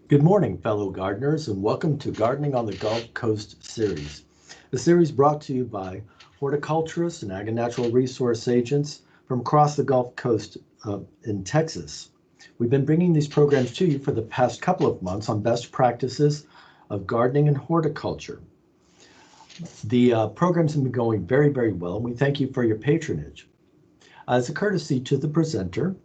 Good morning, fellow gardeners, and welcome to Gardening on the Gulf Coast series. The series brought to you by horticulturists and agri-natural resource agents from across the Gulf Coast in Texas. We've been bringing these programs to you for the past couple of months on best practices of gardening and horticulture. The programs have been going very, very well, and we thank you for your patronage. As a courtesy to the presenter,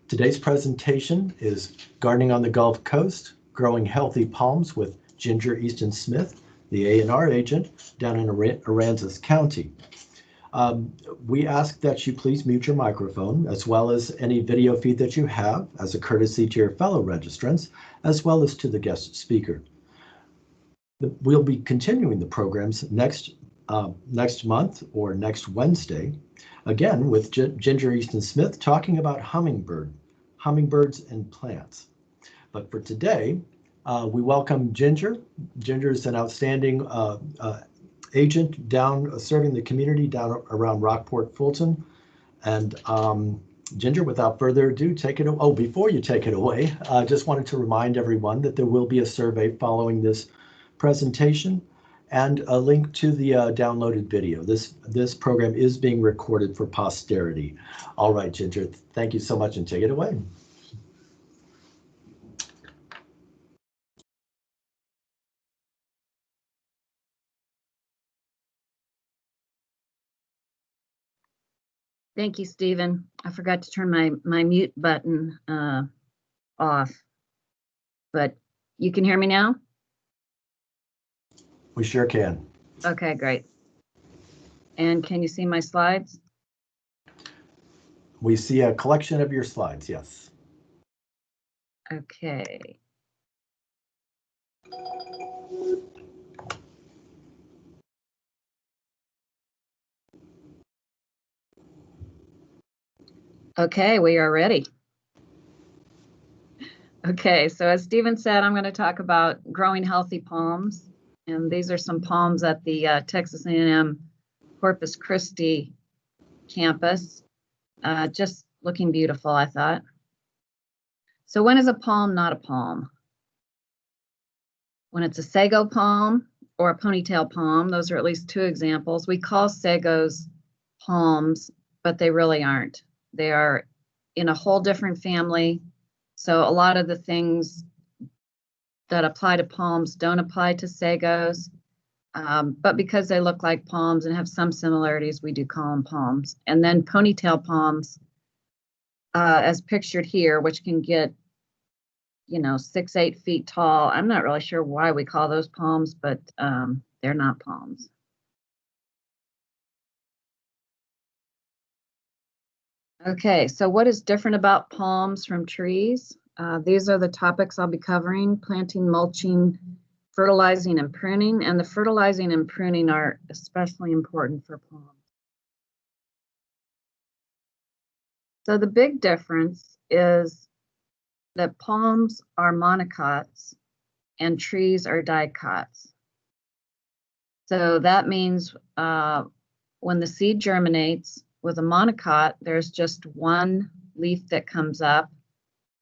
today's presentation is Gardening on the Gulf Coast, Growing Healthy Palms with Ginger Easton Smith, the A&R agent down in Aransas County. We ask that you please mute your microphone, as well as any video feed that you have, as a courtesy to your fellow registrants, as well as to the guest speaker. We'll be continuing the programs next month or next Wednesday, again with Ginger Easton Smith talking about hummingbirds and plants. But for today, we welcome Ginger. Ginger is an outstanding agent serving the community down around Rockport, Fulton. And Ginger, without further ado, take it away. Oh, before you take it away, I just wanted to remind everyone that there will be a survey following this presentation and a link to the downloaded video. This program is being recorded for posterity. All right, Ginger, thank you so much, and take it away. Thank you, Stephen. I forgot to turn my mute button off, but you can hear me now? We sure can. Okay, great. And can you see my slides? We see a collection of your slides, yes. Okay. Okay, we are ready. Okay, so as Stephen said, I'm going to talk about growing healthy palms. And these are some palms at the Texas A&M Corpus Christi campus. Just looking beautiful, I thought. So when is a palm not a palm? When it's a sago palm or a ponytail palm, those are at least two examples. We call sagos palms, but they really aren't. They are in a whole different family. So a lot of the things that apply to palms don't apply to sagos. But because they look like palms and have some similarities, we do call them palms. And then ponytail palms, as pictured here, which can get, 6-8 feet tall. I'm not really sure why we call those palms, but they're not palms. Okay, so what is different about palms from trees? These are the topics I'll be covering: planting, mulching, fertilizing, and pruning. And the fertilizing and pruning are especially important for palms. So the big difference is that palms are monocots and trees are dicots. So that means when the seed germinates with a monocot, there's just one leaf that comes up,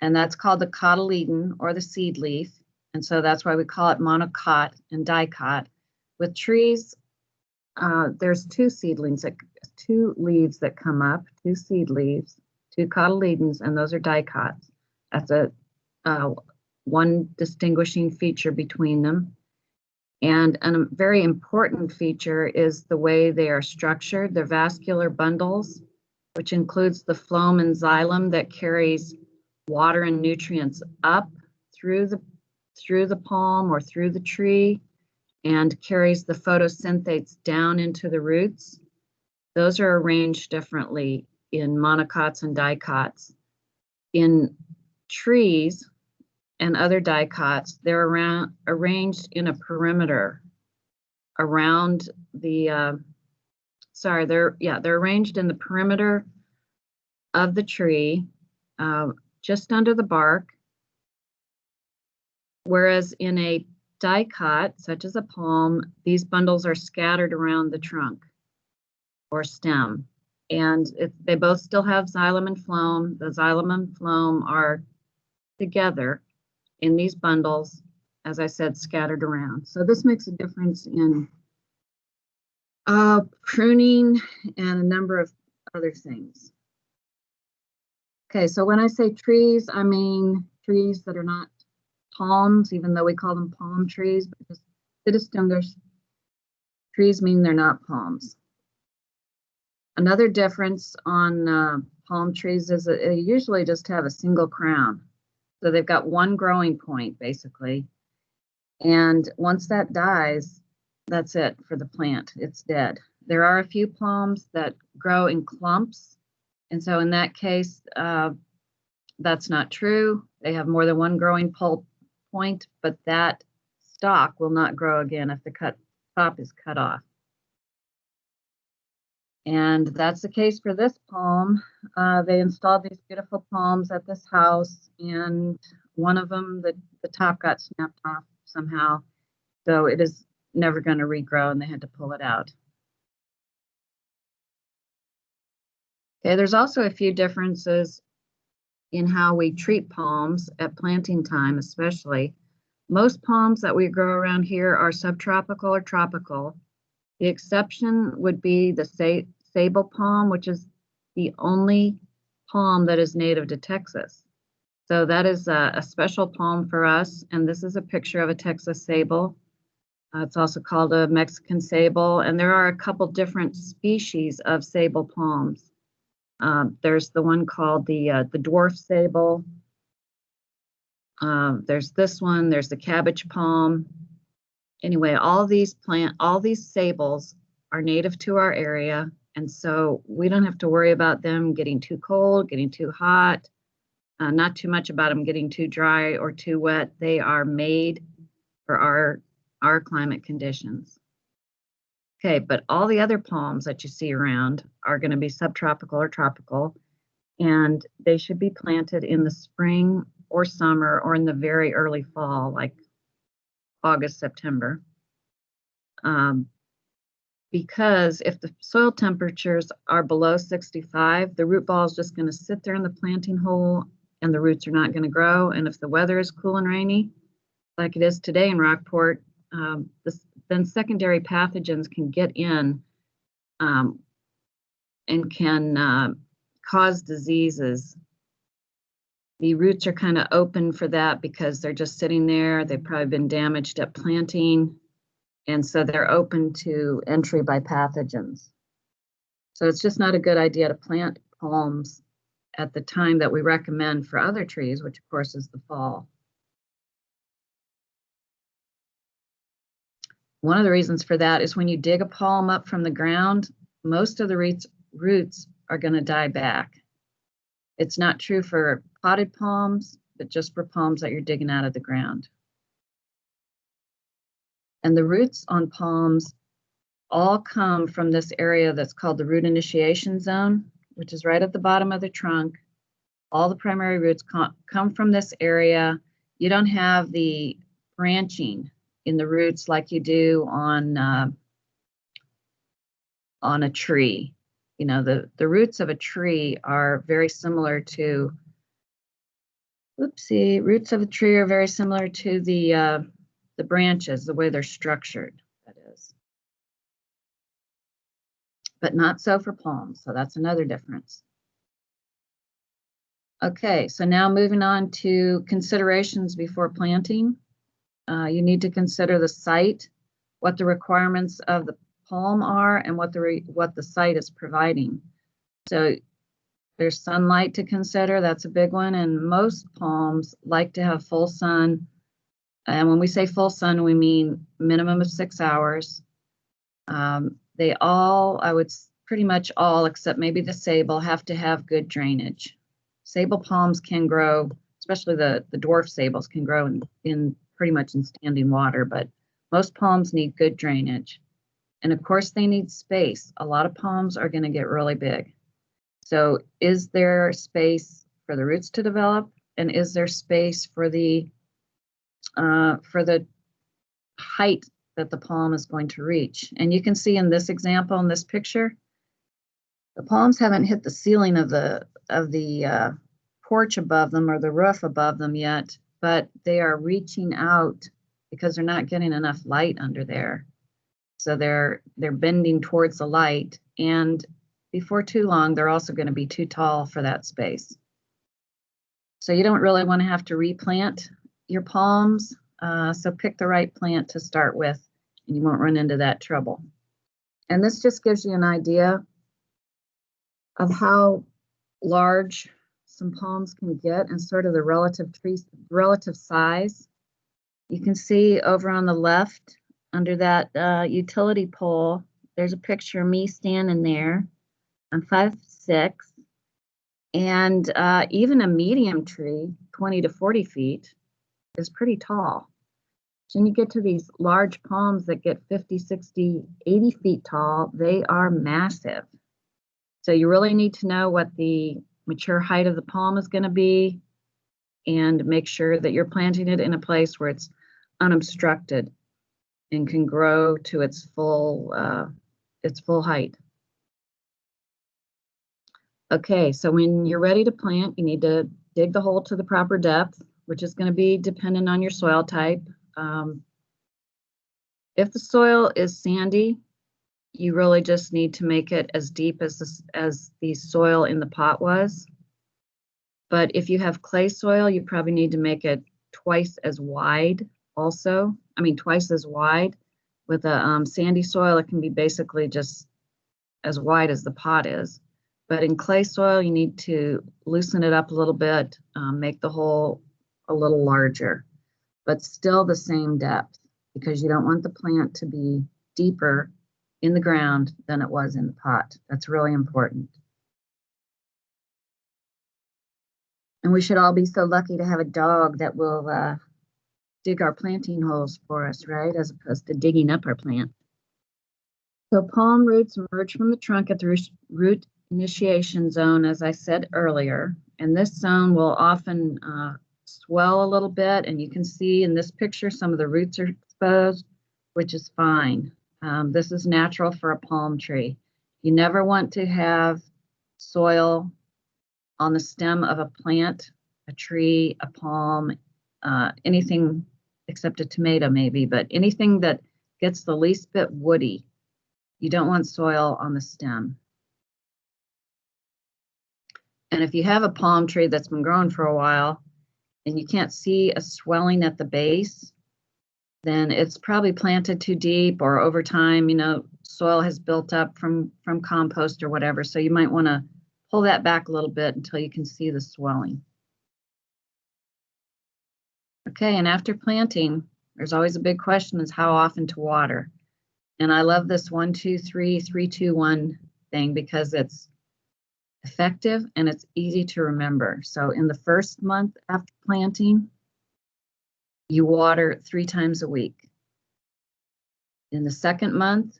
and that's called the cotyledon or the seed leaf. And so that's why we call it monocot and dicot. With trees, there's two leaves that come up, two seed leaves, two cotyledons, and those are dicots. That's one distinguishing feature between them. And a very important feature is the way they are structured. They're vascular bundles, which includes the phloem and xylem that carries water and nutrients up through the palm or through the tree and carries the photosynthates down into the roots. Those are arranged differently in monocots and dicots. In trees and other dicots, they're arranged in a perimeter around the, they're arranged in the perimeter of the tree, just under the bark. Whereas in a dicot, such as a palm, these bundles are scattered around the trunk or stem. And they both still have xylem and phloem. The xylem and phloem are together, in these bundles, as I said, scattered around. So this makes a difference in pruning and a number of other things. Okay, so when I say trees, I mean trees that are not palms, even though we call them palm trees, but just to distinguish, trees mean they're not palms. Another difference on palm trees is that they usually just have a single crown. So they've got one growing point, basically. And once that dies, that's it for the plant. It's dead. There are a few palms that grow in clumps. And so in that case, that's not true. They have more than one growing point, but that stalk will not grow again if the top is cut off. And that's the case for this palm. They installed these beautiful palms at this house, and one of them, the top got snapped off somehow. So it is never going to regrow, and they had to pull it out. Okay, there's also a few differences in how we treat palms at planting time, especially. Most palms that we grow around here are subtropical or tropical. The exception would be the sable palm, which is the only palm that is native to Texas. So that is a special palm for us, and this is a picture of a Texas sable. It's also called a Mexican sable, and there are a couple different species of sable palms. There's the one called the dwarf sable. There's this one. There's the cabbage palm. Anyway, all these sables are native to our area, and so we don't have to worry about them getting too cold, getting too hot, not too much about them getting too dry or too wet. They are made for our climate conditions. Okay, but all the other palms that you see around are going to be subtropical or tropical, and they should be planted in the spring or summer or in the very early fall, like August, September. Because if the soil temperatures are below 65, the root ball is just going to sit there in the planting hole and the roots are not going to grow. And if the weather is cool and rainy, like it is today in Rockport, then secondary pathogens can get in and can cause diseases. The roots are kind of open for that because they're just sitting there. They've probably been damaged at planting, and so they're open to entry by pathogens. So it's just not a good idea to plant palms at the time that we recommend for other trees, which of course is the fall. One of the reasons for that is when you dig a palm up from the ground, most of the roots are going to die back. It's not true for potted palms, but just for palms that you're digging out of the ground. And the roots on palms all come from this area that's called the root initiation zone, which is right at the bottom of the trunk. All the primary roots come from this area. You don't have the branching in the roots like you do on a tree. You know, the roots of a tree are very similar to, roots of a tree are very similar to the branches, the way they're structured, that is. But not so for palms, so that's another difference. Okay, so now moving on to considerations before planting. You need to consider the site, what the requirements of the palm are, and what the site is providing. So there's sunlight to consider, that's a big one, and most palms like to have full sun. And when we say full sun, we mean minimum of 6 hours. They all, pretty much all, except maybe the sable, have to have good drainage. Sable palms can grow, especially the dwarf sables can grow in pretty much in standing water, but most palms need good drainage. And of course they need space. A lot of palms are going to get really big. So is there space for the roots to develop? And is there space for the height that the palm is going to reach? And you can see in this example, in this picture, the palms haven't hit the ceiling of the porch above them or the roof above them yet. but they are reaching out because they're not getting enough light under there. So they're bending towards the light, and before too long, they're also going to be too tall for that space. So you don't really want to have to replant your palms. So pick the right plant to start with, and you won't run into that trouble. And this just gives you an idea of how large some palms can get and sort of the relative size. You can see over on the left under that utility pole, there's a picture of me standing there. I'm 5'6", and even a medium tree, 20 to 40 feet, is pretty tall. So when you get to these large palms that get 50, 60, 80 feet tall, they are massive. So you really need to know what the mature height of the palm is going to be, and make sure that you're planting it in a place where it's unobstructed and can grow to its full height. Okay, so when you're ready to plant, you need to dig the hole to the proper depth, which is going to be dependent on your soil type. If the soil is sandy, you really just need to make it as deep as the soil in the pot was. But if you have clay soil, you probably need to make it twice as wide also. I mean, twice as wide. With a sandy soil, it can be basically just as wide as the pot is. But in clay soil, you need to loosen it up a little bit, make the hole a little larger, but still the same depth, because you don't want the plant to be deeper in the ground than it was in the pot. That's really important. And we should all be so lucky to have a dog that will dig our planting holes for us, right? As opposed to digging up our plant. So palm roots emerge from the trunk at the root initiation zone, as I said earlier. And this zone will often swell a little bit. And you can see in this picture, some of the roots are exposed, which is fine. This is natural for a palm tree. You never want to have soil on the stem of a plant, a tree, a palm, anything except a tomato maybe, but anything that gets the least bit woody, you don't want soil on the stem. And if you have a palm tree that's been growing for a while and you can't see a swelling at the base, then it's probably planted too deep, or over time, soil has built up from compost or whatever. So you might want to pull that back a little bit until you can see the swelling. Okay, and after planting, there's always a big question is how often to water. And I love this 1, 2, 3, 3, 2, 1 thing because it's effective and it's easy to remember. So in the first month after planting, you water 3 times a week. In the second month,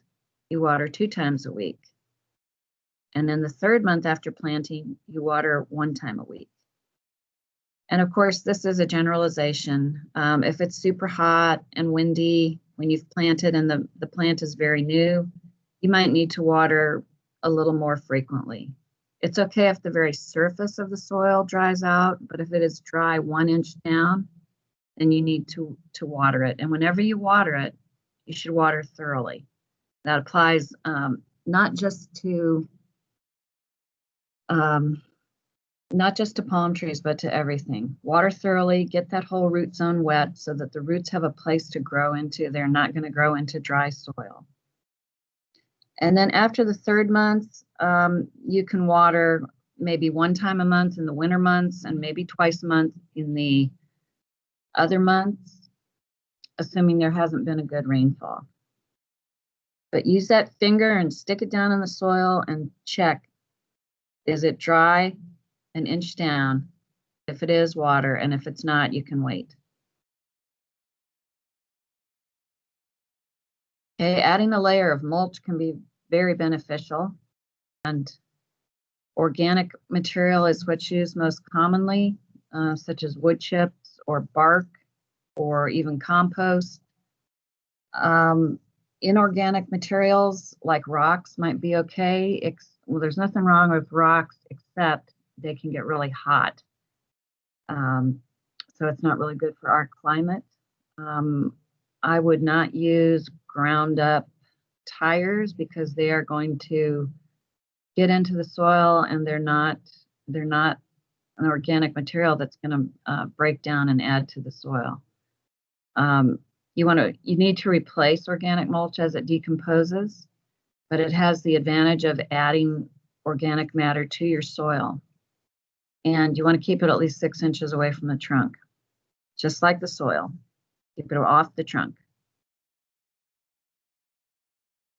you water 2 times a week. And then the third month after planting, you water 1 time a week. And of course, this is a generalization. If it's super hot and windy when you've planted and the plant is very new, you might need to water a little more frequently. It's okay if the very surface of the soil dries out, but if it is dry 1 inch down, then you need to water it. And whenever you water it, you should water thoroughly. That applies not just to palm trees, but to everything. Water thoroughly, get that whole root zone wet so that the roots have a place to grow into. They're not going to grow into dry soil. And then after the third month, you can water maybe 1 time a month in the winter months and maybe twice a month in the other months, assuming there hasn't been a good rainfall. But use that finger and stick it down in the soil and check, is it dry? 1 inch down. If it is, water, and if it's not, you can wait. Okay, adding a layer of mulch can be very beneficial, and organic material is what's used most commonly, such as wood chips or bark or even compost. Inorganic materials like rocks might be okay. Well, there's nothing wrong with rocks except they can get really hot. so it's not really good for our climate. I would not use ground up tires because they are going to get into the soil, and they're not an organic material that's going to break down and add to the soil. You need to replace organic mulch as it decomposes, but it has the advantage of adding organic matter to your soil. And you want to keep it at least 6 inches away from the trunk, just like the soil. Keep it off the trunk.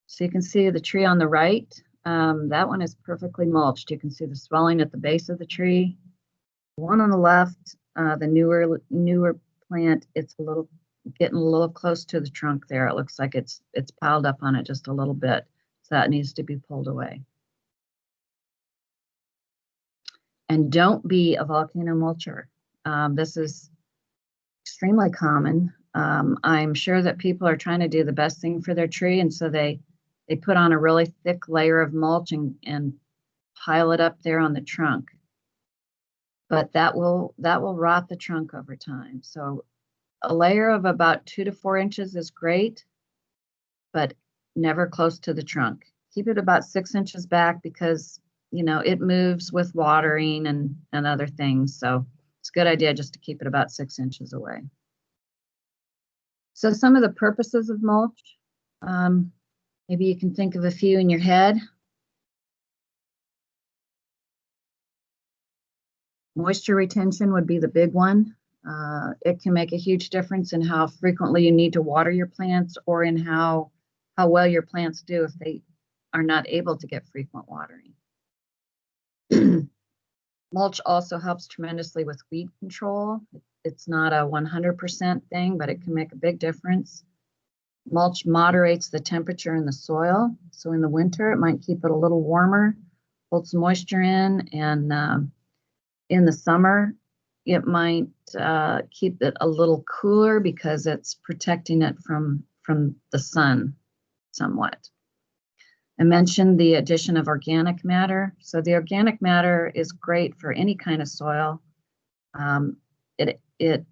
So you can see the tree on the right. That one is perfectly mulched. You can see the swelling at the base of the tree. The one on the left, the newer plant, it's getting a little close to the trunk there. It looks like it's piled up on it just a little bit, so that needs to be pulled away. And don't be a volcano mulcher. This is extremely common. I'm sure that people are trying to do the best thing for their tree, and so they put on a really thick layer of mulch and pile it up there on the trunk. But that will rot the trunk over time. So a layer of about 2 to 4 inches is great, but never close to the trunk. Keep it about 6 inches back because, you know, it moves with watering and other things. So it's a good idea just to keep it about 6 inches away. So some of the purposes of mulch, maybe you can think of a few in your head. Moisture retention would be the big one. It can make a huge difference in how frequently you need to water your plants, or in how well your plants do if they are not able to get frequent watering. Mulch also helps tremendously with weed control. It's not a 100% thing, but it can make a big difference. Mulch moderates the temperature in the soil. So in the winter, it might keep it a little warmer, hold some moisture in, and in the summer, it might keep it a little cooler because it's protecting it from the sun somewhat. I mentioned the addition of organic matter. So the organic matter is great for any kind of soil. It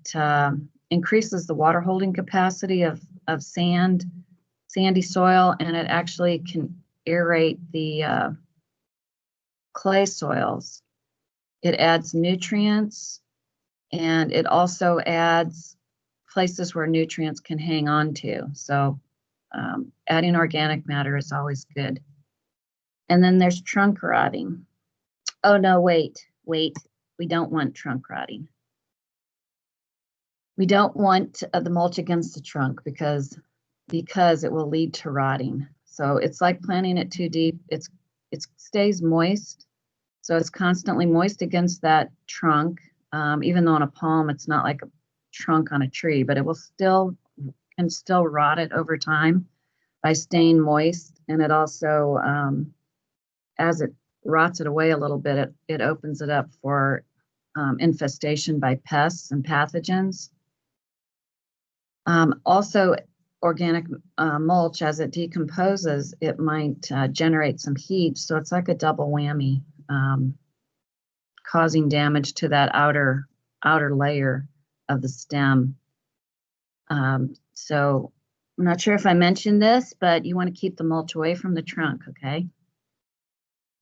increases the water holding capacity of sandy soil, and it actually can aerate the clay soils. It adds nutrients, and it also adds places where nutrients can hang on to. So adding organic matter is always good. And then there's trunk rotting. Oh no, wait. We don't want trunk rotting. We don't want the mulch against the trunk because it will lead to rotting. So it's like planting it too deep. It stays moist. So it's constantly moist against that trunk. Even though on a palm, it's not like a trunk on a tree, but it can still rot it over time by staying moist. And it also, as it rots it away a little bit, it opens it up for infestation by pests and pathogens. Also, organic mulch, as it decomposes, it might generate some heat. So it's like a double whammy, causing damage to that outer layer of the stem. So I'm not sure if I mentioned this, but you want to keep the mulch away from the trunk, okay? In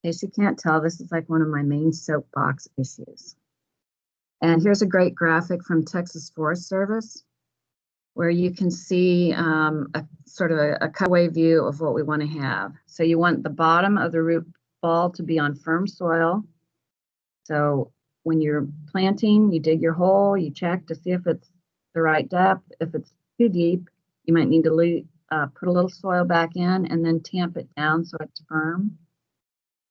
case you can't tell, this is like one of my main soapbox issues. And here's a great graphic from Texas Forest Service, where you can see a sort of a cutaway view of what we want to have. So you want the bottom of the root ball to be on firm soil. So when you're planting, you dig your hole, you check to see if it's the right depth. If it's too deep, you might need to put a little soil back in and then tamp it down so it's firm.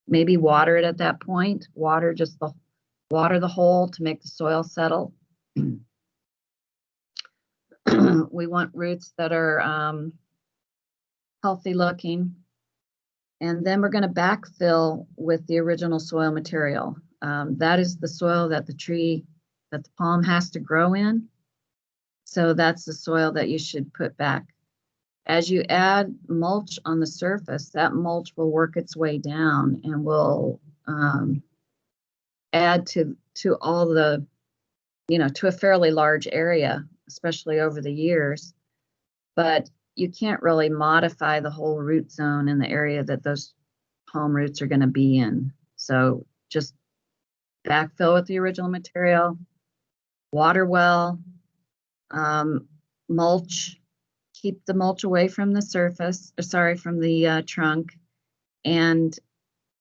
Maybe water it at that point. Water the hole to make the soil settle. We want roots that are healthy looking. And then we're going to backfill with the original soil material. That is the soil that the palm has to grow in. So that's the soil that you should put back. As you add mulch on the surface, that mulch will work its way down and will add to all the to a fairly large area, especially over the years. But you can't really modify the whole root zone in the area that those palm roots are going to be in. So just backfill with the original material, water well, mulch, keep the mulch away from the surface, from the trunk. And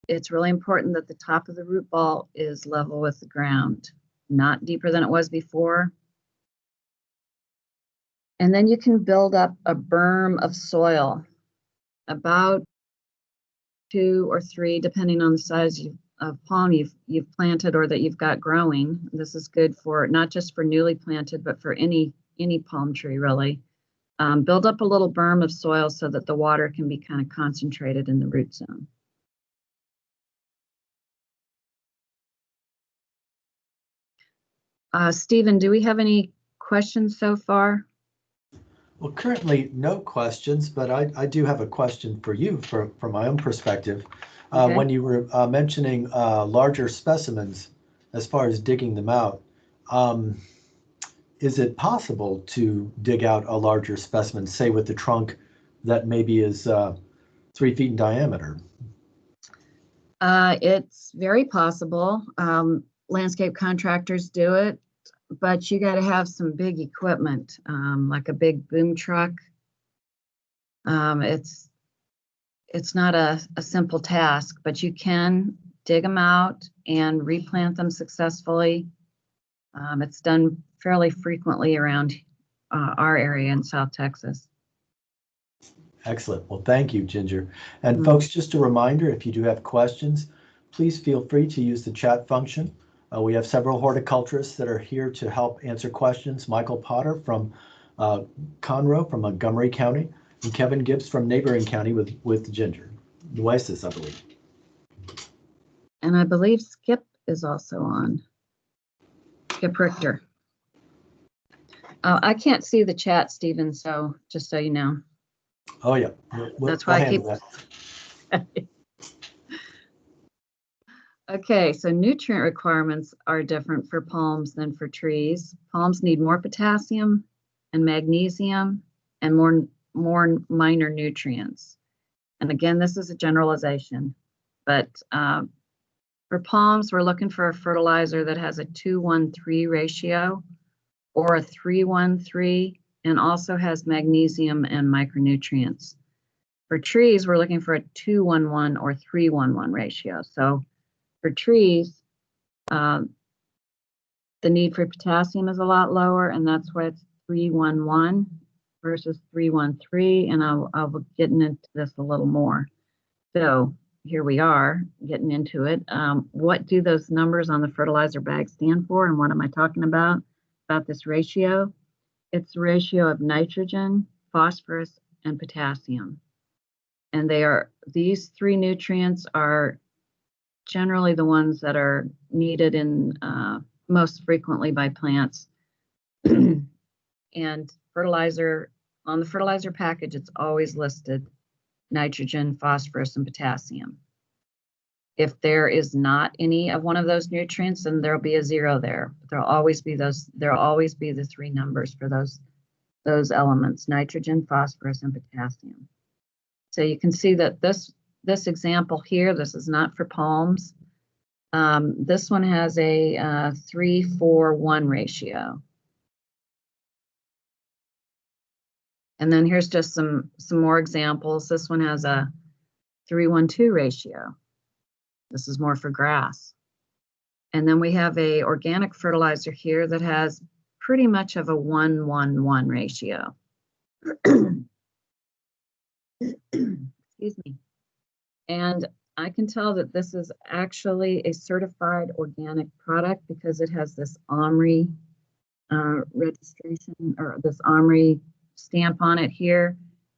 it's really important that the top of the root ball is level with the ground, not deeper than it was before. And then you can build up a berm of soil, about 2 or 3, depending on the size of palm you've planted or that you've got growing. This is good for not just for newly planted, but for any palm tree, really. Build up a little berm of soil so that the water can be kind of concentrated in the root zone. Stephen, do we have any questions so far? Well, currently no questions, but I do have a question for you from my own perspective. Okay. When you were mentioning larger specimens as far as digging them out, is it possible to dig out a larger specimen, say with the trunk that maybe is 3 feet in diameter? It's very possible. Landscape contractors do it, but you got to have some big equipment, like a big boom truck. It's not a simple task, but you can dig them out and replant them successfully. It's done fairly frequently around our area in South Texas. Excellent. Well, thank you, Ginger. And folks, just a reminder, if you do have questions, please feel free to use the chat function. We have several horticulturists that are here to help answer questions. Michael Potter from Conroe from Montgomery County, and Kevin Gibbs from neighboring county with Ginger. Nueces, I believe. And I believe Skip is also on. Skip Richter. I can't see the chat, Stephen, so just so you know. Oh, yeah. That's why I keep that. Okay, so nutrient requirements are different for palms than for trees. Palms need more potassium and magnesium and more minor nutrients. And again, this is a generalization, but for palms, we're looking for a fertilizer that has a 2:1:3 ratio or a 3:1:3 and also has magnesium and micronutrients. For trees, we're looking for a 2:1:1 or 3:1:1 ratio. So for trees, the need for potassium is a lot lower, and that's why it's 3:1:1 versus 3:1:3, and I'll get into this a little more. So here we are getting into it. What do those numbers on the fertilizer bag stand for, and what am I talking about this ratio? It's the ratio of nitrogen, phosphorus, and potassium. And these 3 nutrients are generally the ones that are needed in most frequently by plants. And fertilizer, on the fertilizer package, it's always listed nitrogen, phosphorus, and potassium. If there is not any of one of those nutrients, then there'll be a 0 there. But there'll always be the 3 numbers for those elements: nitrogen, phosphorus, and potassium. So you can see that this example here, this is not for palms. This one has a 3:4:1 ratio. And then here's just some more examples. This one has a 3:1:2 ratio. This is more for grass. And then we have a organic fertilizer here that has pretty much of a 1:1:1 ratio. Excuse me. And I can tell that this is actually a certified organic product because it has this OMRI registration, or this OMRI stamp on it here.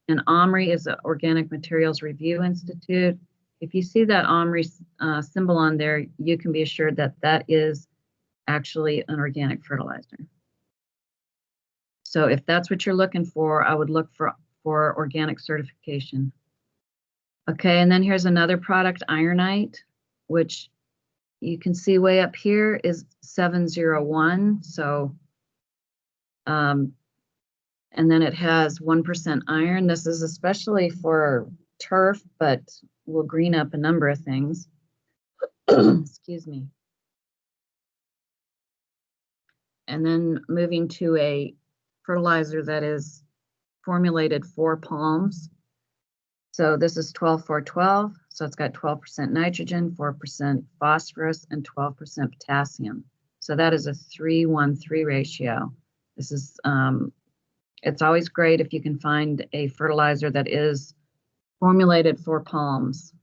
And OMRI is the Organic Materials Review Institute. If you see that OMRI symbol on there, you can be assured that that is actually an organic fertilizer. So if that's what you're looking for, I would look for organic certification. Okay, and then here's another product, ironite, which you can see way up here is 701. So, and then it has 1% iron. This is especially for turf, but will green up a number of things. Excuse me. And then moving to a fertilizer that is formulated for palms. So this is 12-4-12. So it's got 12% nitrogen, 4% phosphorus, and 12% potassium. So that is a 3-1-3 ratio. This is, it's always great if you can find a fertilizer that is formulated for palms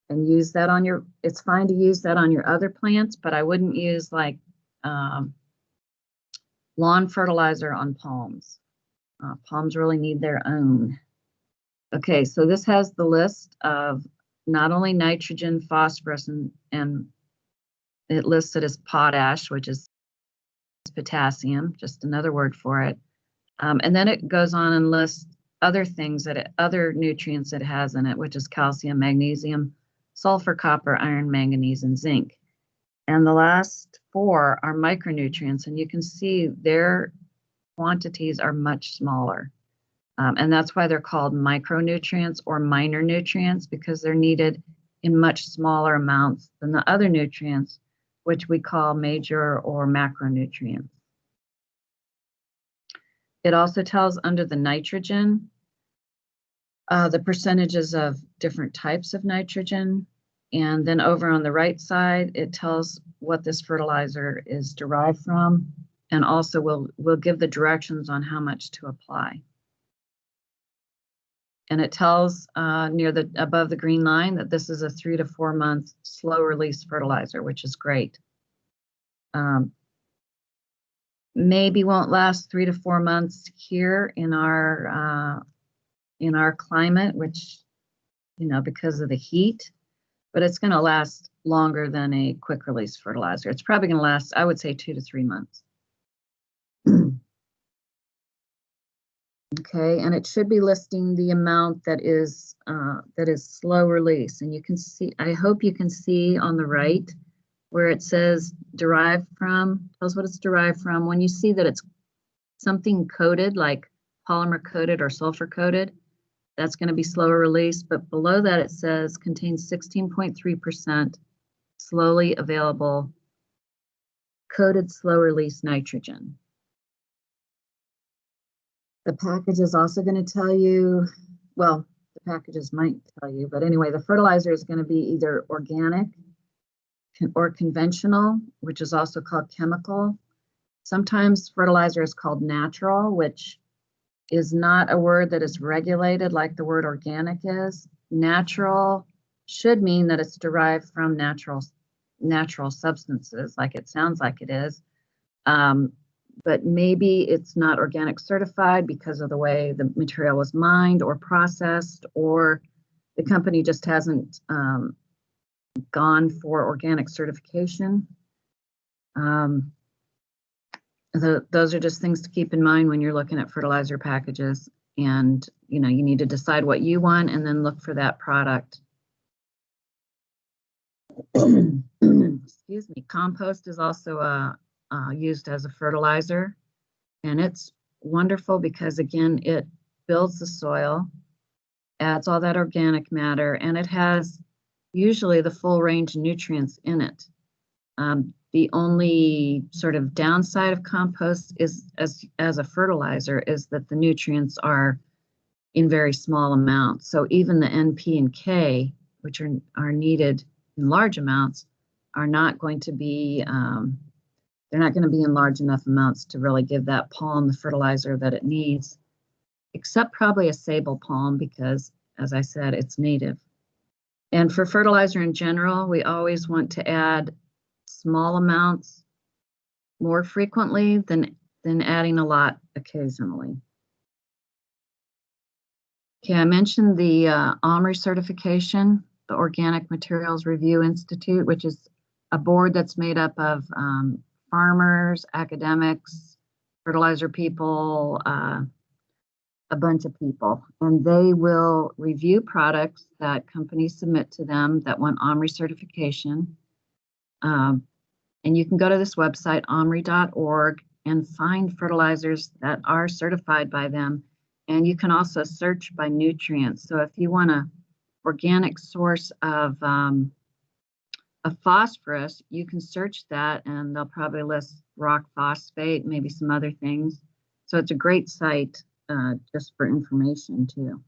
and use that on your, it's fine to use that on your other plants, but I wouldn't use like lawn fertilizer on palms. Palms really need their own. Okay, so this has the list of not only nitrogen, phosphorus, and it lists it as potash, which is potassium, just another word for it. And then it goes on and lists other things other nutrients it has in it, which is calcium, magnesium, sulfur, copper, iron, manganese, and zinc. And the last 4 are micronutrients, and you can see their quantities are much smaller. And that's why they're called micronutrients or minor nutrients, because they're needed in much smaller amounts than the other nutrients, which we call major or macronutrients. It also tells under the nitrogen, the percentages of different types of nitrogen. And then over on the right side, it tells what this fertilizer is derived from, and also will give the directions on how much to apply. And it tells above the green line that this is a 3 to 4 month slow release fertilizer, which is great. Maybe won't last 3 to 4 months here in our climate, which, because of the heat, but it's going to last longer than a quick release fertilizer. It's probably going to last, I would say, 2 to 3 months. Okay, and it should be listing the amount that is slow release. And you can see, I hope you can see on the right where it says derived from, tells what it's derived from. When you see that it's something coated, like polymer coated or sulfur coated, that's going to be slower release. But below that it says contains 16.3% slowly available coated slow release nitrogen. The package is also going to tell you, well, the packages might tell you, but anyway, the fertilizer is going to be either organic or conventional, which is also called chemical. Sometimes fertilizer is called natural, which is not a word that is regulated like the word organic is. Natural should mean that it's derived from natural substances, like it sounds like it is. But maybe it's not organic certified because of the way the material was mined or processed, or the company just hasn't gone for organic certification. Those are just things to keep in mind when you're looking at fertilizer packages, and you need to decide what you want and then look for that product. Excuse me. Compost is also used as a fertilizer, and it's wonderful because, again, it builds the soil, adds all that organic matter, and it has usually the full range of nutrients in it. The only sort of downside of compost is, as a fertilizer, is that the nutrients are in very small amounts. So even the NP and K, which are needed in large amounts, are not going to be they're not going to be in large enough amounts to really give that palm the fertilizer that it needs, except probably a sable palm because, as I said, it's native. And for fertilizer in general, we always want to add small amounts more frequently than adding a lot occasionally. Okay, I mentioned the OMRI certification, the Organic Materials Review Institute, which is a board that's made up of farmers, academics, fertilizer people, a bunch of people, and they will review products that companies submit to them that want OMRI certification. And you can go to this website, omri.org, and find fertilizers that are certified by them. And you can also search by nutrients. So if you want an organic source of phosphorus, you can search that and they'll probably list rock phosphate, maybe some other things. So it's a great site just for information too.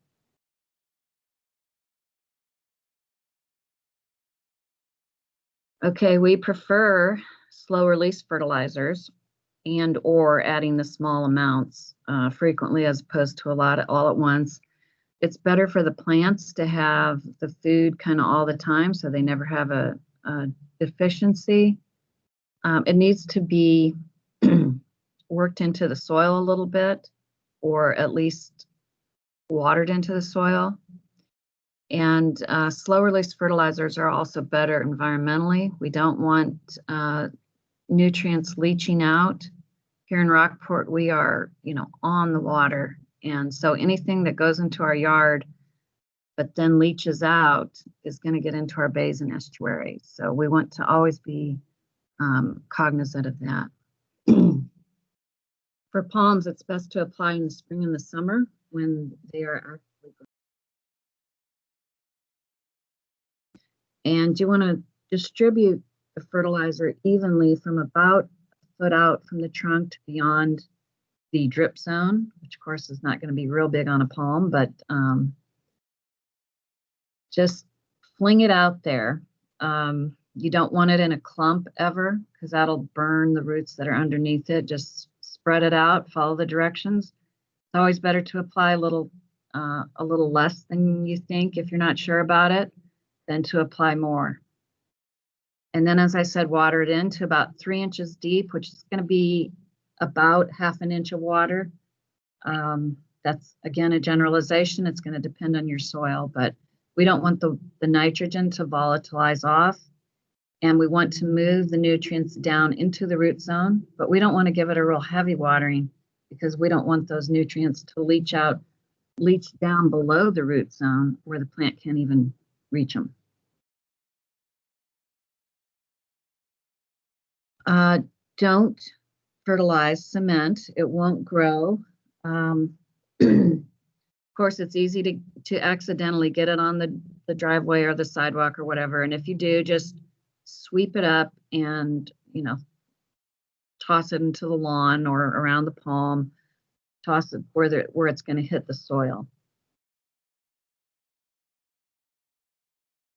Okay, we prefer slow release fertilizers and or adding the small amounts frequently as opposed to a lot all at once. It's better for the plants to have the food kind of all the time so they never have a deficiency. It needs to be worked into the soil a little bit, or at least watered into the soil. And slow release fertilizers are also better environmentally. We don't want nutrients leaching out. Here in Rockport, we are, on the water. And so anything that goes into our yard but then leaches out is going to get into our bays and estuaries. So we want to always be cognizant of that. For palms, it's best to apply in the spring and the summer when they are actively growing. And you want to distribute the fertilizer evenly from about a foot out from the trunk to beyond the drip zone, which of course is not going to be real big on a palm, but just fling it out there. You don't want it in a clump ever, because that'll burn the roots that are underneath it. Just spread it out, follow the directions. It's always better to apply a little less than you think if you're not sure about it, than to apply more. And then, as I said, water it into about 3 inches deep, which is going to be about ½ an inch of water. That's, again, a generalization. It's going to depend on your soil, but we don't want the nitrogen to volatilize off. And we want to move the nutrients down into the root zone, but we don't want to give it a real heavy watering because we don't want those nutrients to leach down below the root zone where the plant can't even reach them. Don't fertilize cement. It won't grow. Of course, it's easy to accidentally get it on the driveway or the sidewalk or whatever. And if you do, just sweep it up and, toss it into the lawn or around the palm, toss it where it's going to hit the soil.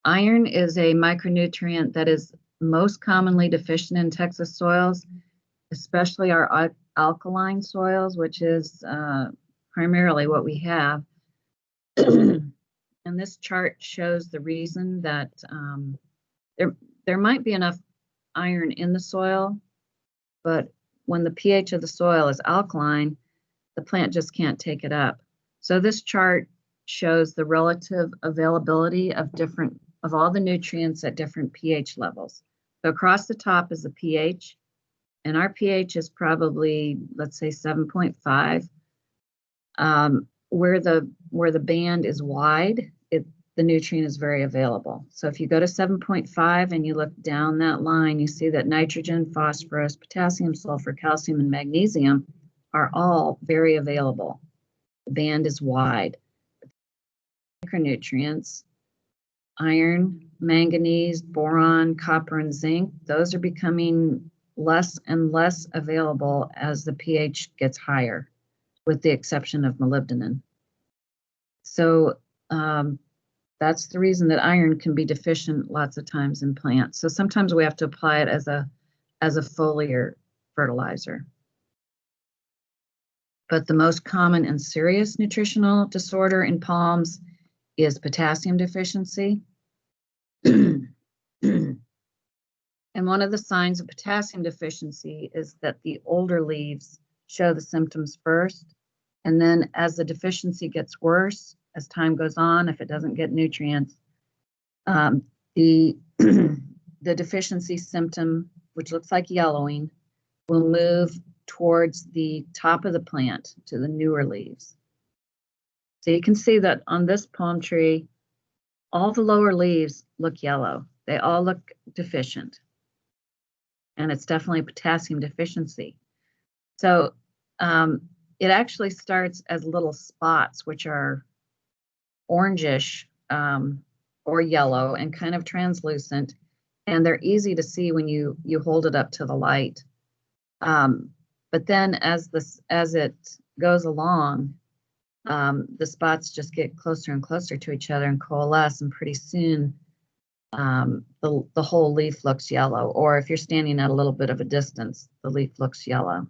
Iron is a micronutrient that is most commonly deficient in Texas soils, especially our alkaline soils, which is primarily what we have. And this chart shows the reason that there might be enough iron in the soil, but when the pH of the soil is alkaline, the plant just can't take it up. So this chart shows the relative availability of all the nutrients at different pH levels. So across the top is the pH, and our pH is probably, let's say, 7.5. Where the band is wide, the nutrient is very available. So if you go to 7.5 and you look down that line, you see that nitrogen, phosphorus, potassium, sulfur, calcium, and magnesium are all very available. The band is wide. Micronutrients, iron, manganese, boron, copper, and zinc, those are becoming less and less available as the pH gets higher, with the exception of molybdenum. So that's the reason that iron can be deficient lots of times in plants. So sometimes we have to apply it as a foliar fertilizer. But the most common and serious nutritional disorder in palms is potassium deficiency. And one of the signs of potassium deficiency is that the older leaves show the symptoms first. And then as the deficiency gets worse, as time goes on, if it doesn't get nutrients, the deficiency symptom, which looks like yellowing, will move towards the top of the plant to the newer leaves. So you can see that on this palm tree, all the lower leaves look yellow. They all look deficient. and it's definitely a potassium deficiency. So it actually starts as little spots, which are orangish or yellow and kind of translucent, and they're easy to see when you hold it up to the light. But then as it goes along, the spots just get closer and closer to each other and coalesce, and pretty soon the whole leaf looks yellow. Or if you're standing at a little bit of a distance, the leaf looks yellow.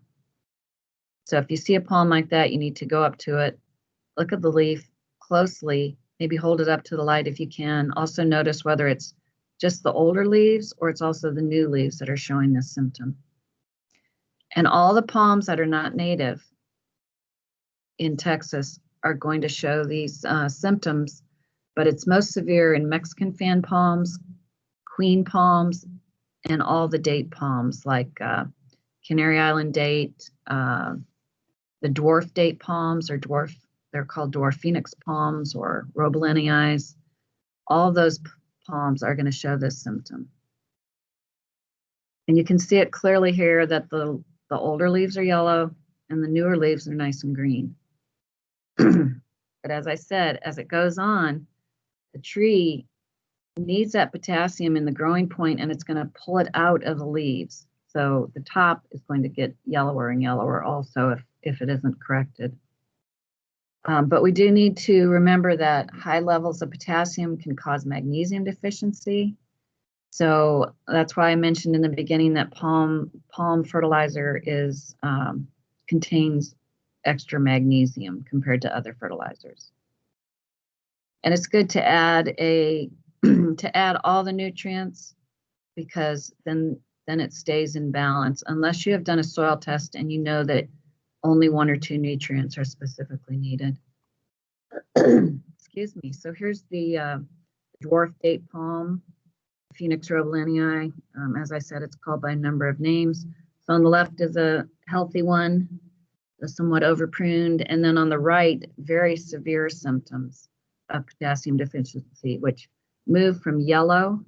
So if you see a palm like that, you need to go up to it, look at the leaf closely, maybe hold it up to the light if you can. Also notice whether it's just the older leaves or it's also the new leaves that are showing this symptom. And all the palms that are not native in Texas are going to show these symptoms, but it's most severe in Mexican fan palms, queen palms, and all the date palms like Canary Island date, the dwarf date palms, or they're called dwarf phoenix palms or robelenii. All those palms are going to show this symptom. And you can see it clearly here that the older leaves are yellow and the newer leaves are nice and green. But as I said, as it goes on, the tree needs that potassium in the growing point, and it's going to pull it out of the leaves. So the top is going to get yellower and yellower also if it isn't corrected. But we do need to remember that high levels of potassium can cause magnesium deficiency. So that's why I mentioned in the beginning that palm fertilizer contains extra magnesium compared to other fertilizers. And it's good to add all the nutrients, because then it stays in balance, unless you have done a soil test and you know that only 1 or 2 nutrients are specifically needed. Excuse me. So here's the dwarf date palm, Phoenix robelenii. As I said, it's called by a number of names. So on the left is a healthy one, somewhat overpruned, and then on the right, very severe symptoms of potassium deficiency, which move from yellow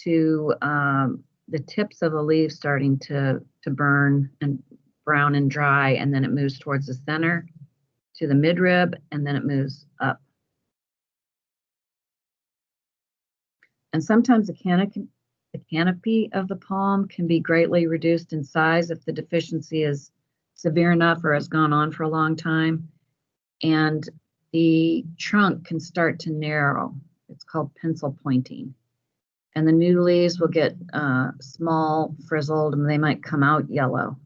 to the tips of the leaves starting to burn and brown and dry, and then it moves towards the center to the midrib, and then it moves up. And sometimes the canopy of the palm can be greatly reduced in size if the deficiency is severe enough or has gone on for a long time. And the trunk can start to narrow. It's called pencil pointing. And the new leaves will get small, frizzled, and they might come out yellow.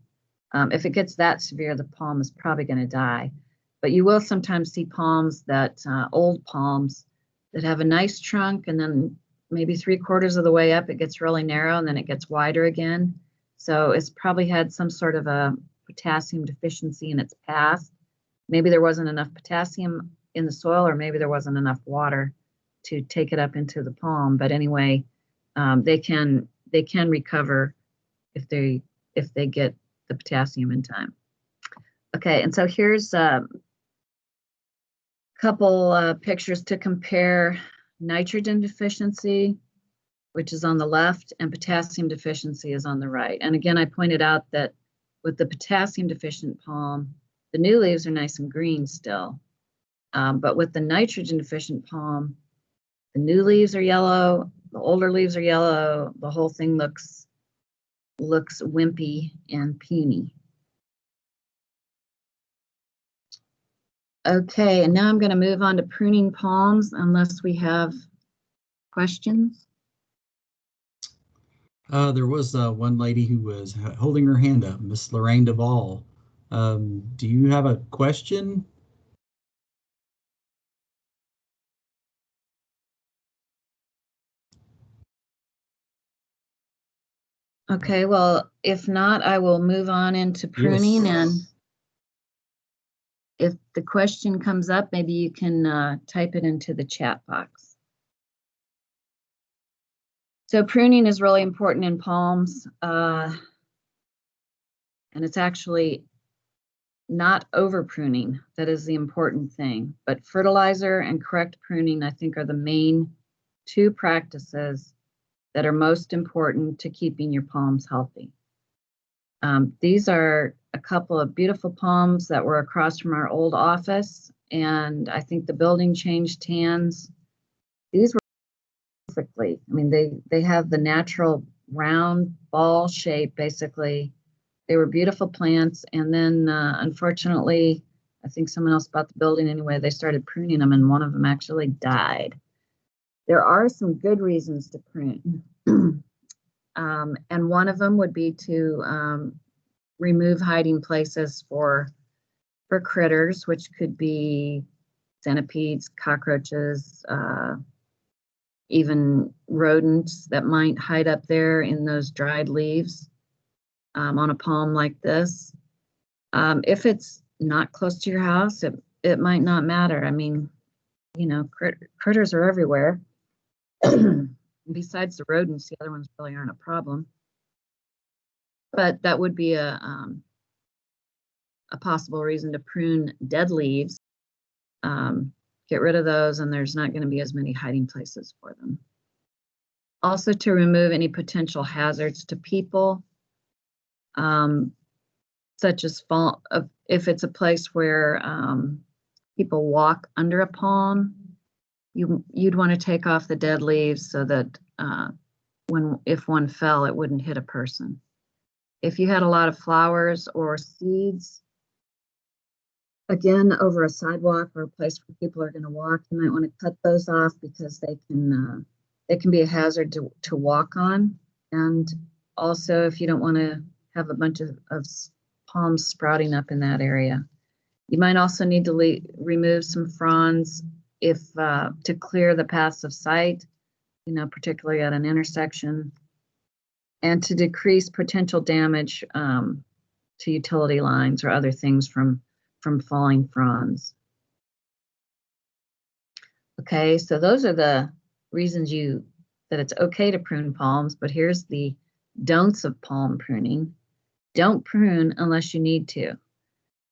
If it gets that severe, the palm is probably going to die. But you will sometimes see palms old palms that have a nice trunk, and then maybe 3/4 of the way up, it gets really narrow, and then it gets wider again. So it's probably had some sort of a potassium deficiency in its past. Maybe there wasn't enough potassium in the soil, or maybe there wasn't enough water to take it up into the palm. But anyway, they can recover if they get the potassium in time. Okay, and so here's a couple pictures to compare nitrogen deficiency, which is on the left, and potassium deficiency is on the right. And again, I pointed out that with the potassium deficient palm, the new leaves are nice and green still. But with the nitrogen deficient palm, the new leaves are yellow, the older leaves are yellow, the whole thing looks wimpy and puny. Okay, and now I'm going to move on to pruning palms, unless we have questions. There was one lady who was holding her hand up, Miss Lorraine Duvall. Do you have a question? Okay, well, if not, I will move on into pruning. Yes. And if the question comes up, maybe you can type it into the chat box. So pruning is really important in palms, and it's actually not over pruning that is the important thing, but fertilizer and correct pruning, I think, are the main 2 practices that are most important to keeping your palms healthy. These are a couple of beautiful palms that were across from our old office, and I think the building changed hands. These were perfectly. I mean, they have the natural round ball shape, basically. They were beautiful plants, and then unfortunately, I think someone else bought the building anyway. They started pruning them, and one of them actually died. There are some good reasons to prune. And one of them would be to remove hiding places for critters, which could be centipedes, cockroaches, even rodents that might hide up there in those dried leaves on a palm like this. If it's not close to your house, it might not matter. I mean, you know, critters are everywhere. Besides the rodents, the other ones really aren't a problem. But that would be a possible reason to prune dead leaves. Get rid of those, and there's not going to be as many hiding places for them. Also, to remove any potential hazards to people, such as if it's a place where people walk under a palm, you'd want to take off the dead leaves so that if one fell, it wouldn't hit a person. If you had a lot of flowers or seeds, again, over a sidewalk or a place where people are going to walk, you might want to cut those off because they can be a hazard to walk on. And also, if you don't want to have a bunch of palms sprouting up in that area. You might also need to remove some fronds to clear the paths of sight, you know, particularly at an intersection, and to decrease potential damage to utility lines or other things from falling fronds. Okay, so those are the reasons that it's okay to prune palms, but here's the don'ts of palm pruning. Don't prune unless you need to.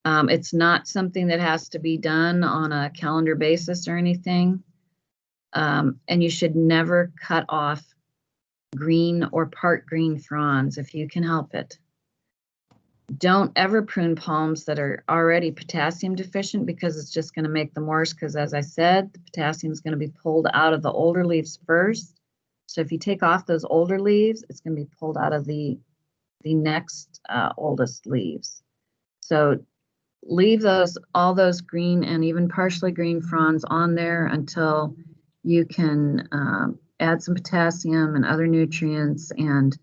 It's not something that has to be done on a calendar basis or anything. And you should never cut off green or part green fronds if you can help it. Don't ever prune palms that are already potassium deficient, because it's just going to make them worse, because as I said, the potassium is going to be pulled out of the older leaves first. So if you take off those older leaves, it's going to be pulled out of the next oldest leaves. So leave all those green and even partially green fronds on there until you can add some potassium and other nutrients and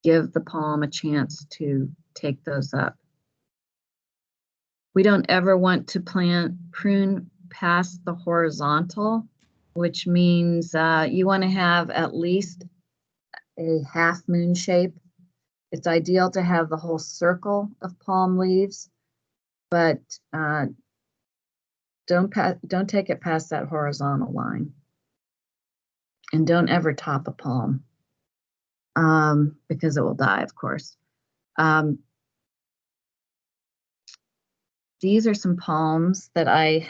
give the palm a chance to take those up. We don't ever want to prune past the horizontal, which means you want to have at least a half moon shape. It's ideal to have the whole circle of palm leaves, but don't take it past that horizontal line. And don't ever top a palm because it will die, of course. These are some palms that I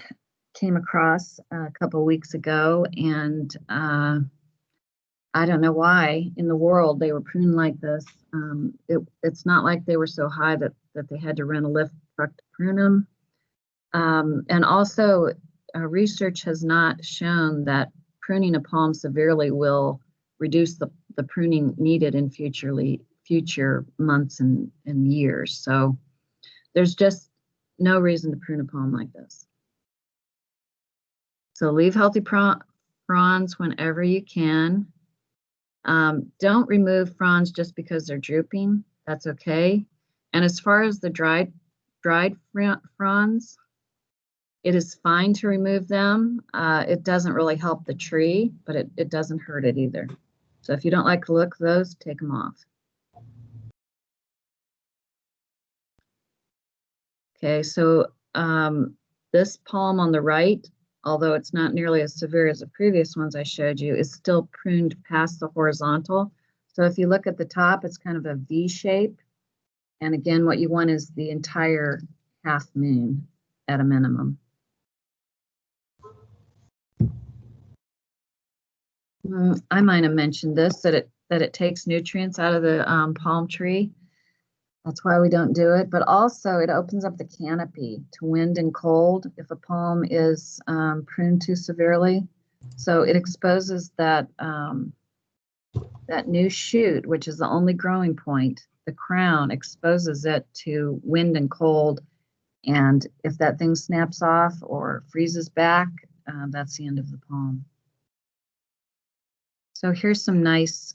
came across a couple of weeks ago, and I don't know why in the world they were pruned like this. It's not like they were so high that they had to rent a lift truck to prune them. And also, research has not shown that pruning a palm severely will reduce the pruning needed in future months and years. So there's just no reason to prune a palm like this. So leave healthy fronds whenever you can. Don't remove fronds just because they're drooping. That's okay. And as far as the dried fronds, it is fine to remove them. It doesn't really help the tree, but it doesn't hurt it either. So if you don't like the look of those, take them off. Okay, so this palm on the right, although it's not nearly as severe as the previous ones I showed you, is still pruned past the horizontal. So if you look at the top, it's kind of a V shape. And again, what you want is the entire half moon at a minimum. I might have mentioned this, that that it takes nutrients out of the palm tree. That's why we don't do it. But also it opens up the canopy to wind and cold if a palm is pruned too severely. So it exposes that that new shoot, which is the only growing point. The crown exposes it to wind and cold. And if that thing snaps off or freezes back, that's the end of the palm. So here's some nice,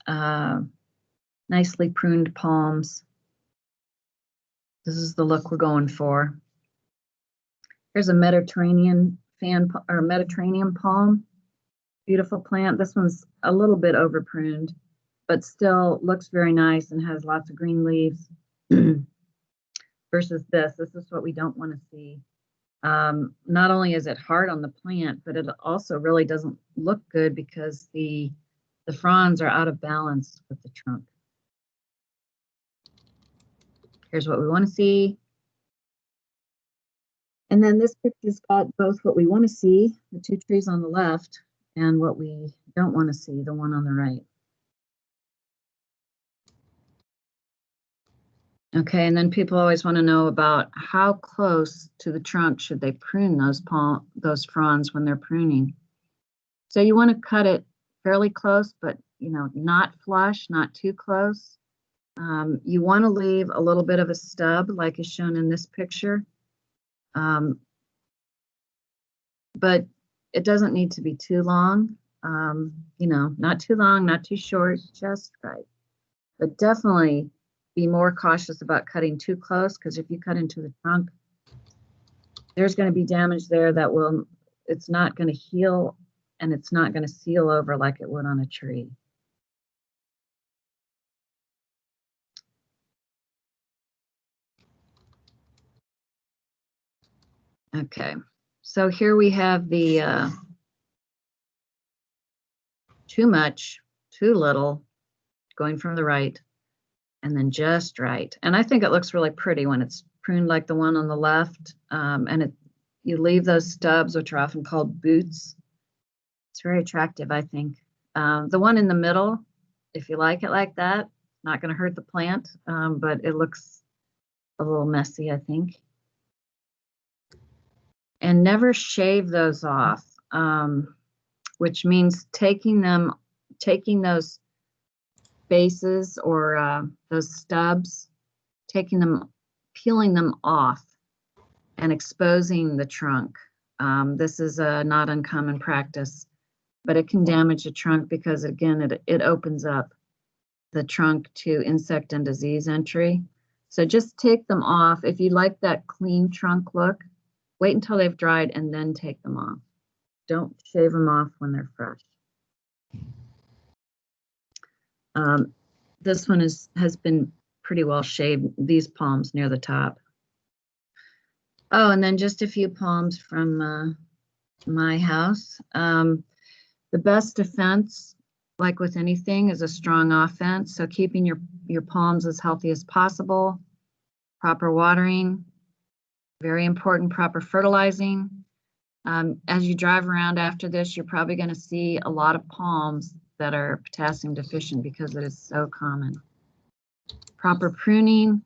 nicely pruned palms. This is the look we're going for. Here's a Mediterranean Mediterranean palm. Beautiful plant. This one's a little bit over pruned, but still looks very nice and has lots of green leaves. Versus this is what we don't want to see. Not only is it hard on the plant, but it also really doesn't look good because the fronds are out of balance with the trunk. Here's what we want to see. And then this picture's got both what we want to see, the two trees on the left, and what we don't want to see, the one on the right. Okay, and then people always want to know about how close to the trunk should they prune those fronds when they're pruning. So you want to cut it fairly close, but not flush, not too close. You want to leave a little bit of a stub, like is shown in this picture, but it doesn't need to be too long. Not too long, not too short, just right. But definitely be more cautious about cutting too close, because if you cut into the trunk, there's going to be damage there that it's not going to heal, and it's not going to seal over like it would on a tree. Okay, so here we have the too much, too little, going from the right, and then just right. And I think it looks really pretty when it's pruned like the one on the left, and you leave those stubs, which are often called boots. It's very attractive, I think. The one in the middle, if you like it like that, not going to hurt the plant, but it looks a little messy, I think. And never shave those off, which means taking those bases or those stubs, peeling them off and exposing the trunk. This is a not uncommon practice, but it can damage the trunk because, again, it opens up the trunk to insect and disease entry. So just take them off. If you like that clean trunk look, wait until they've dried and then take them off. Don't shave them off when they're fresh. This one has been pretty well shaved, these palms near the top. Oh, and then just a few palms from my house. The best defense, like with anything, is a strong offense. So keeping your palms as healthy as possible, proper watering, very important, proper fertilizing. As you drive around after this, you're probably going to see a lot of palms that are potassium deficient because it is so common. Proper pruning,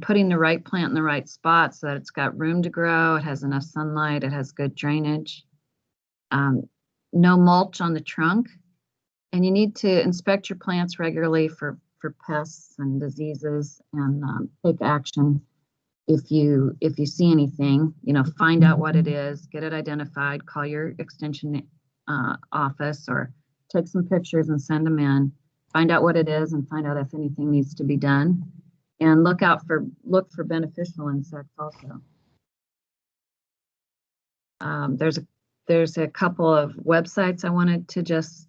putting the right plant in the right spot so that it's got room to grow, it has enough sunlight, it has good drainage. No mulch on the trunk, and you need to inspect your plants regularly for pests and diseases, and take action if you see anything. Find out what it is, get it identified, call your extension office, or take some pictures and send them in. Find out what it is and find out if anything needs to be done, and look for beneficial insects also. There's a couple of websites I wanted to just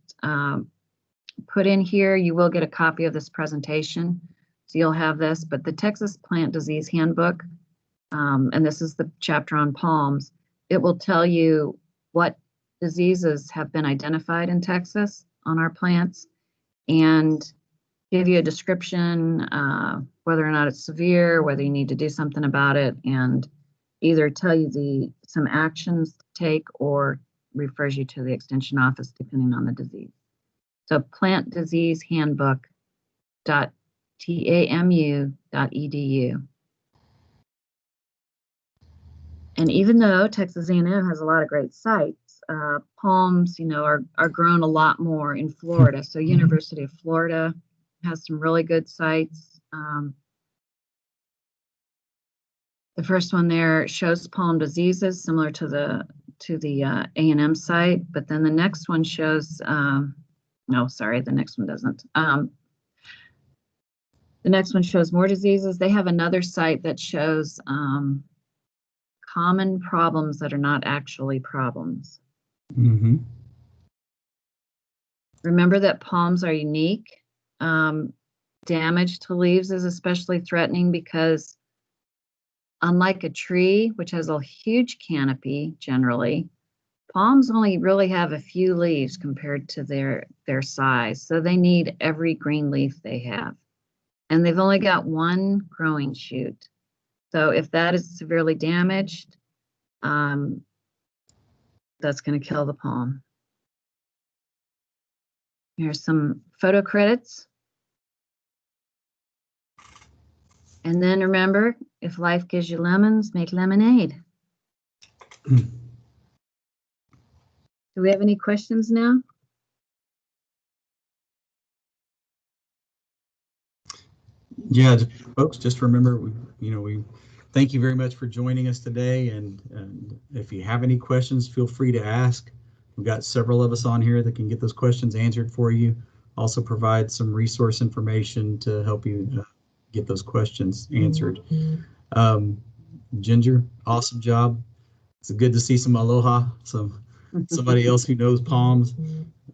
put in here. You will get a copy of this presentation, so you'll have this, but the Texas Plant Disease Handbook, and this is the chapter on palms, it will tell you what diseases have been identified in Texas on our plants and give you a description, whether or not it's severe, whether you need to do something about it, and either tell you some actions to take or refers you to the extension office depending on the disease. So Plant Disease Handbook www.tamu.edu. And even though Texas A&M has a lot of great sites, palms, are grown a lot more in Florida. So University of Florida has some really good sites. The first one there shows palm diseases similar to the A&M site, but then the next one shows, no, sorry, the next one doesn't. The next one shows more diseases. They have another site that shows common problems that are not actually problems. Mm-hmm. Remember that palms are unique. Damage to leaves is especially threatening because unlike a tree, which has a huge canopy generally, palms only really have a few leaves compared to their size. So they need every green leaf they have. And they've only got one growing shoot. So if that is severely damaged, that's going to kill the palm. Here's some photo credits. And then remember, if life gives you lemons, make lemonade. Do we have any questions now? Yeah, folks, just remember, we thank you very much for joining us today. And if you have any questions, feel free to ask. We've got several of us on here that can get those questions answered for you. Also provide some resource information to help you get those questions answered. Ginger, awesome job. It's good to see some aloha, somebody else who knows palms.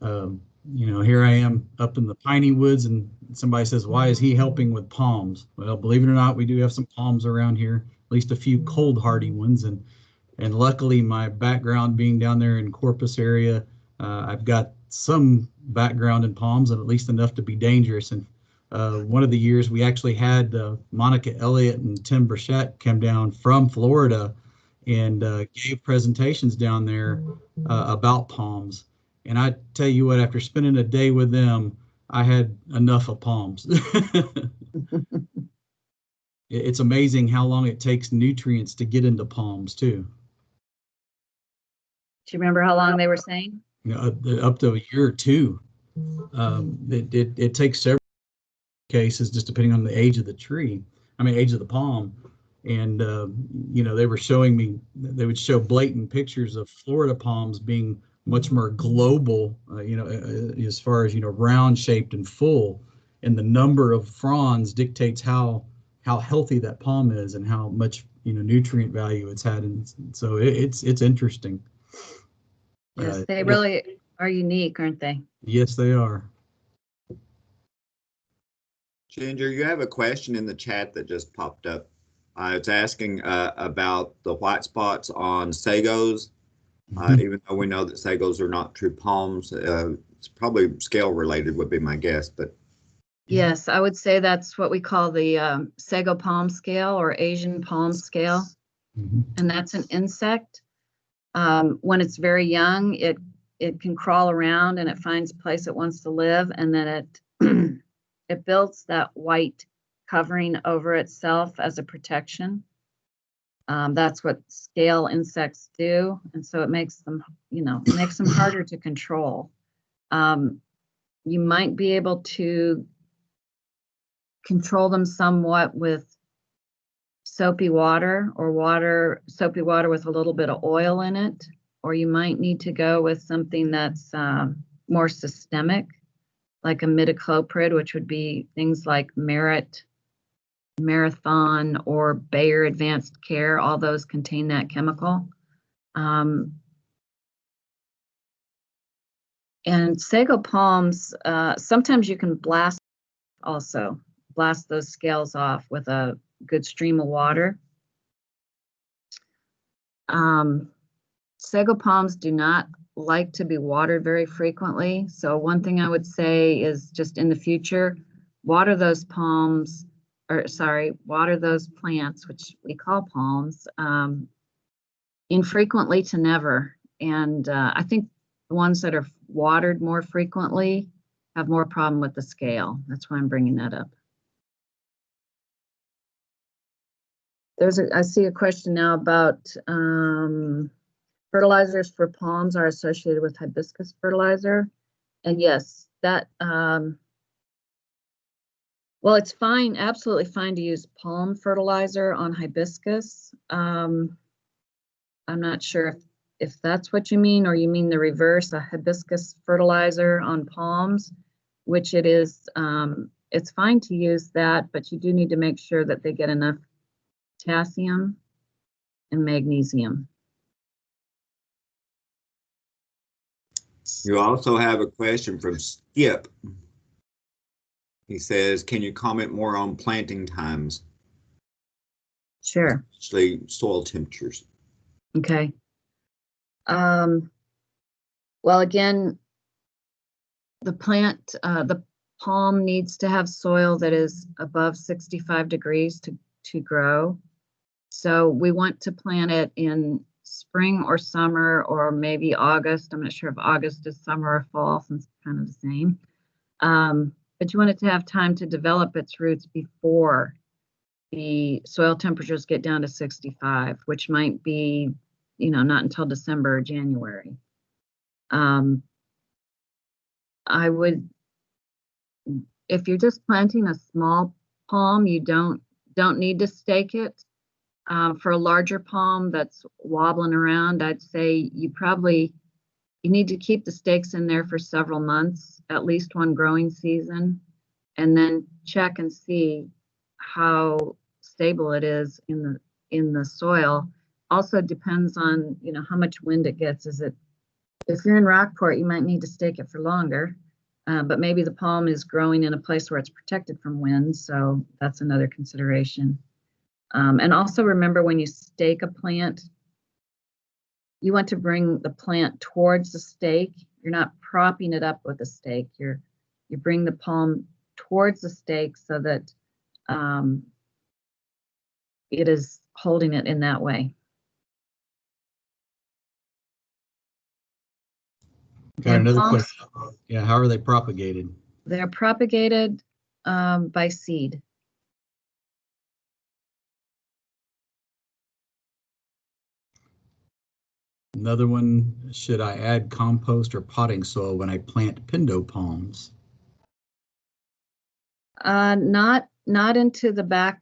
Here I am up in the piney woods and somebody says, why is he helping with palms? Well, believe it or not, we do have some palms around here, at least a few cold hardy ones. And luckily my background being down there in Corpus area, I've got some background in palms and at least enough to be dangerous. And one of the years we actually had Monica Elliott and Tim Burchett come down from Florida and gave presentations down there about palms. And I tell you what, after spending a day with them, I had enough of palms. It's amazing how long it takes nutrients to get into palms too. Do you remember how long they were saying? Up to a year or two. It takes several cases just depending on the age of the tree. Age of the palm. And, they were showing me, they would show blatant pictures of Florida palms being much more global, as far as, round shaped and full. And the number of fronds dictates how healthy that palm is and how much, nutrient value it's had. And so it's interesting. Yes, they really are unique, aren't they? Yes, they are. Ginger, you have a question in the chat that just popped up. It's asking about the white spots on sagos. Even though we know that sagos are not true palms, it's probably scale related would be my guess. But yes, I would say that's what we call the Sago palm scale or Asian palm scale. And that's an insect. When it's very young, it can crawl around and it finds a place it wants to live, and then it builds that white covering over itself as a protection. That's what scale insects do, and so it makes them, harder to control. You might be able to control them somewhat with soapy water soapy water with a little bit of oil in it, or you might need to go with something that's more systemic, like a imidacloprid, which would be things like Marathon or Bayer Advanced Care. All those contain that chemical. And sago palms, sometimes you can blast those scales off with a good stream of water. Sago palms do not like to be watered very frequently. So one thing I would say is just in the future, water those plants, which we call palms, infrequently to never. And I think the ones that are watered more frequently have more problem with the scale. That's why I'm bringing that up. I see a question now about fertilizers for palms are associated with hibiscus fertilizer. And yes, that, well, it's fine, absolutely fine to use palm fertilizer on hibiscus. I'm not sure if that's what you mean, or you mean the reverse, a hibiscus fertilizer on palms, which it is, it's fine to use that, but you do need to make sure that they get enough potassium and magnesium. You also have a question from Skip. He says, can you comment more on planting times? Sure. Especially soil temperatures. Okay. Well, again, the palm needs to have soil that is above 65 degrees to grow. So we want to plant it in spring or summer, or maybe August. I'm not sure if August is summer or fall, since it's kind of the same. But you want it to have time to develop its roots before the soil temperatures get down to 65, which might be, not until December or January. I would, if you're just planting a small palm, you don't need to stake it. For a larger palm that's wobbling around, I'd say you need to keep the stakes in there for several months, at least one growing season, and then check and see how stable it is in the soil. Also depends on how much wind it gets. If you're in Rockport, you might need to stake it for longer, but maybe the palm is growing in a place where it's protected from wind, so that's another consideration. And also remember, when you stake a plant, you want to bring the plant towards the stake. You're not propping it up with a stake. You bring the palm towards the stake so that it is holding it in that way. Got another question. Yeah, how are they propagated? They're propagated by seed. Another one, should I add compost or potting soil when I plant pindo palms? Not into the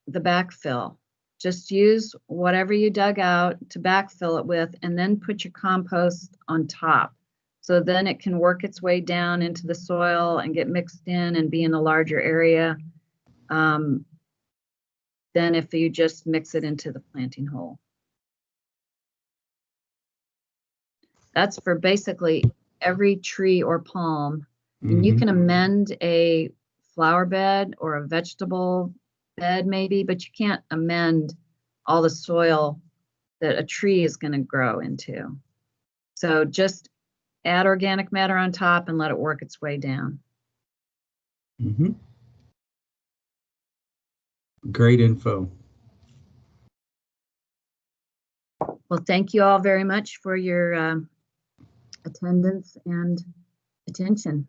backfill. Just use whatever you dug out to backfill it with, and then put your compost on top. So then it can work its way down into the soil and get mixed in and be in a larger area than if you just mix it into the planting hole. That's for basically every tree or palm. And you can amend a flower bed or a vegetable bed maybe, but you can't amend all the soil that a tree is going to grow into. So just add organic matter on top and let it work its way down. Great info. Well, thank you all very much for your attendance and attention.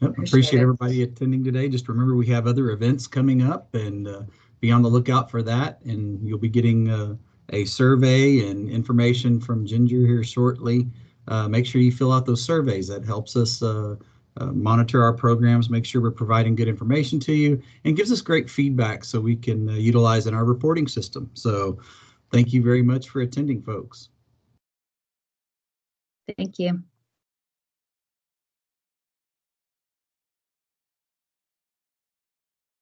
Appreciate everybody attending today. Just remember, we have other events coming up, and be on the lookout for that. And you'll be getting a survey and information from Ginger here shortly. Make sure you fill out those surveys. That helps us monitor our programs, make sure we're providing good information to you, and gives us great feedback so we can utilize in our reporting system. So thank you very much for attending, folks. Thank you.